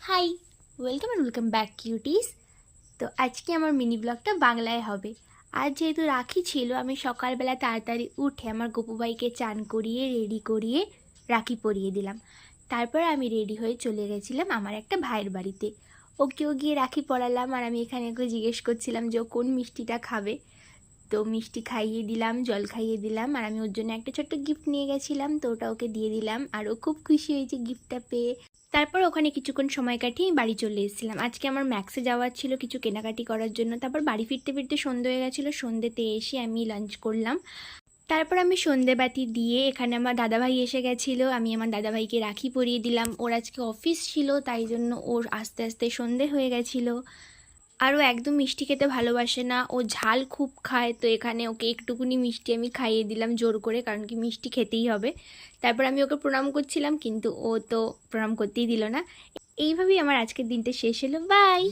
High, welcome back cuties. তো আজকে আমার মিনি ব্লগটা বাংলায় হবে। আজ যেহেতু রাখি ছিল, আমি সকালবেলা তাড়াতাড়ি উঠে আমার গপু ভাইকে চান করিয়ে রেডি করিয়ে রাখি পরিয়ে দিলাম। তারপর আমি রেডি হয়ে চলে গেছিলাম আমার একটা ভাইয়ের বাড়িতে। ওকেও গিয়ে রাখি পরালাম, আর আমি এখানে ওকে জিজ্ঞেস করছিলাম যে ও কোন মিষ্টিটা খাবে। তো মিষ্টি খাইয়ে দিলাম, জল খাইয়ে দিলাম, আর আমি ওর জন্য একটা ছোট্ট গিফট নিয়ে গেছিলাম, তো ওটা ওকে দিয়ে দিলাম, আর ও খুব খুশি হয়েছে গিফটটা পেয়ে। তারপর ওখানে কিছুক্ষণ সময় কাটিয়ে বাড়ি চলে এসেছিলাম। আজকে আমার ম্যাক্সে যাওয়ার ছিল কিছু কেনাকাটি করার জন্য। তারপর বাড়ি ফিরতে ফিরতে সন্ধে হয়ে গেছিলো। সন্ধেতে এসে আমি লাঞ্চ করলাম। তারপর আমি সন্ধেবাতি দিয়ে এখানে আমার দাদাভাই এসে গেছিলো। আমি আমার দাদাভাইকে রাখি পরিয়ে দিলাম। ওর আজকে অফিস ছিল, তাই জন্য ওর আস্তে আস্তে সন্ধে হয়ে গেছিলো। আর ও একদম মিষ্টি খেতে ভালোবাসে না, ও ঝাল খুব খায়। তো এখানে ওকে একটুকুনি মিষ্টি আমি খাইয়ে দিলাম জোর করে, কারণ কি মিষ্টি খেতেই হবে। তারপর আমি ওকে প্রণাম করছিলাম, কিন্তু ও তো প্রণাম করতেই দিল না। এইভাবেই আমার আজকের দিনটা শেষ হলো। বাই।